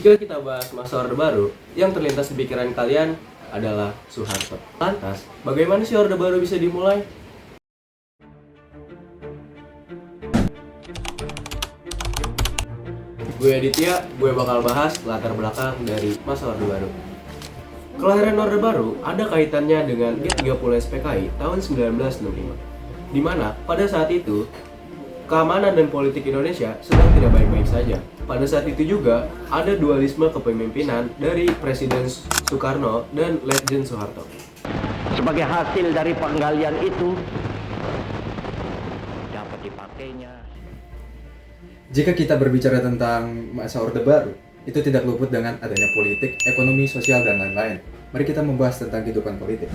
Jika kita bahas masa Orde Baru, yang terlintas di pikiran kalian adalah Soeharto. Lantas, bagaimana sih Orde Baru bisa dimulai? Gue Aditya, gue bakal bahas latar belakang dari masa Orde Baru. Kelahiran Orde Baru ada kaitannya dengan G30 SPKI tahun 1965, di mana pada saat itu keamanan dan politik Indonesia sedang tidak baik-baik saja. Pada saat itu juga ada dualisme kepemimpinan dari Presiden Soekarno dan Letjen Soeharto. Sebagai hasil dari penggalian itu dapat dipakainya. Jika kita berbicara tentang masa Orde Baru, itu tidak luput dengan adanya politik, ekonomi, sosial, dan lain-lain. Mari kita membahas tentang kehidupan politik.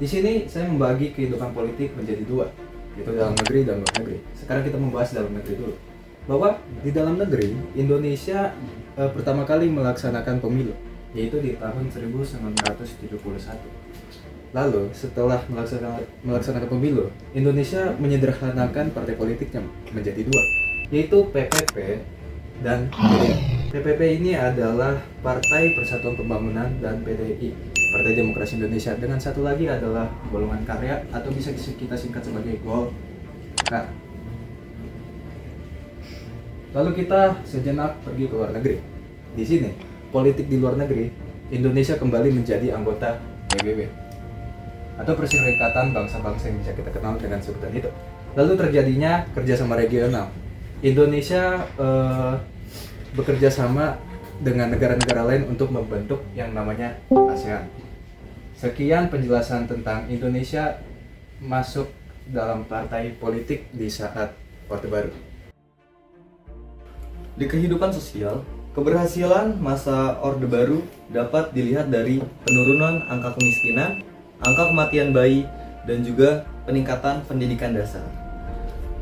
Di sini saya membagi kehidupan politik menjadi dua, yaitu dalam negeri dan luar negeri. Sekarang kita membahas dalam negeri dulu. Bahwa di dalam negeri, Indonesia pertama kali melaksanakan pemilu, yaitu di tahun 1971. Lalu setelah melaksanakan pemilu, Indonesia menyederhanakan partai politiknya menjadi dua, yaitu PPP dan PDI. PPP ini adalah Partai Persatuan Pembangunan dan PDI, Partai Demokrasi Indonesia, dengan satu lagi adalah golongan karya atau bisa kita singkat sebagai Golkar. Lalu kita sejenak pergi ke luar negeri. Di sini, politik di luar negeri, Indonesia kembali menjadi anggota PBB atau Perserikatan Bangsa-Bangsa yang bisa kita kenal dengan sebutan itu. Lalu terjadinya kerjasama regional. Indonesia bekerja sama dengan negara-negara lain untuk membentuk yang namanya ASEAN. Sekian penjelasan tentang Indonesia masuk dalam partai politik di saat Orde Baru. Di kehidupan sosial, keberhasilan masa Orde Baru dapat dilihat dari penurunan angka kemiskinan, angka kematian bayi, dan juga peningkatan pendidikan dasar.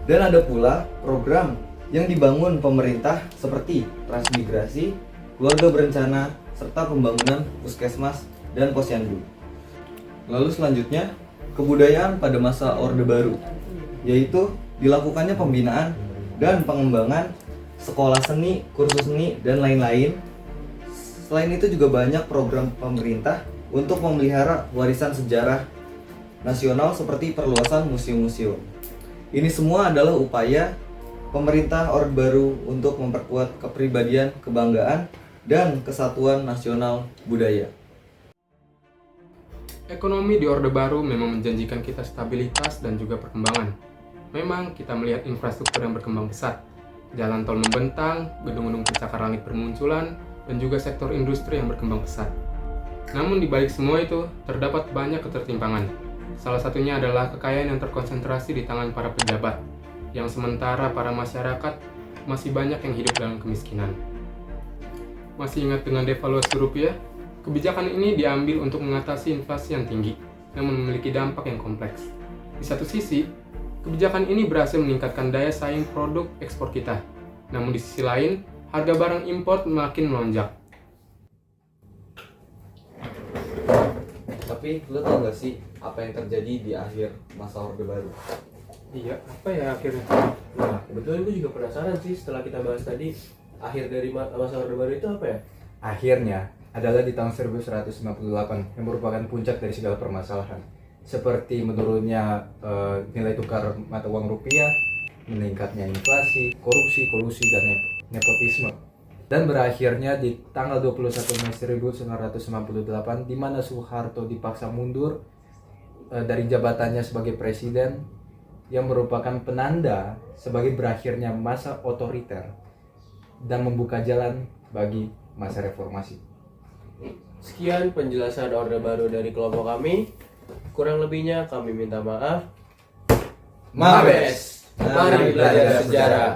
Dan ada pula program yang dibangun pemerintah seperti transmigrasi, keluarga berencana, serta pembangunan puskesmas dan posyandu. Lalu selanjutnya, kebudayaan pada masa Orde Baru, yaitu dilakukannya pembinaan dan pengembangan sekolah seni, kursus seni, dan lain-lain. Selain itu juga banyak program pemerintah untuk memelihara warisan sejarah nasional seperti perluasan museum-museum. Ini semua adalah upaya pemerintah Orde Baru untuk memperkuat kepribadian, kebanggaan, dan kesatuan nasional budaya. Ekonomi di Orde Baru memang menjanjikan kita stabilitas dan juga perkembangan. Memang kita melihat infrastruktur yang berkembang pesat, jalan tol membentang, gedung-gedung pencakar langit bermunculan, dan juga sektor industri yang berkembang pesat. Namun di balik semua itu, terdapat banyak ketertimpangan. Salah satunya adalah kekayaan yang terkonsentrasi di tangan para pejabat, yang sementara para masyarakat masih banyak yang hidup dalam kemiskinan. Masih ingat dengan devaluasi rupiah? Kebijakan ini diambil untuk mengatasi inflasi yang tinggi, namun memiliki dampak yang kompleks. Di satu sisi, kebijakan ini berhasil meningkatkan daya saing produk ekspor kita. Namun di sisi lain, harga barang impor makin melonjak. Tapi lo tau gak sih apa yang terjadi di akhir masa Orde Baru? Iya, apa ya akhirnya? Nah, kebetulan gue juga penasaran sih setelah kita bahas tadi, akhir dari masa Orde Baru itu apa ya? Akhirnya adalah di tahun 1158 yang merupakan puncak dari segala permasalahan, seperti menurunnya nilai tukar mata uang rupiah, meningkatnya inflasi, korupsi, kolusi, dan nepotisme. Dan berakhirnya di tanggal 21 Mei 1998 di mana Soeharto dipaksa mundur dari jabatannya sebagai presiden, yang merupakan penanda sebagai berakhirnya masa otoriter dan membuka jalan bagi masa reformasi. Sekian penjelasan Orde Baru dari kelompok kami. Kurang lebihnya kami minta maaf. Mabes! Mari belajar sejarah.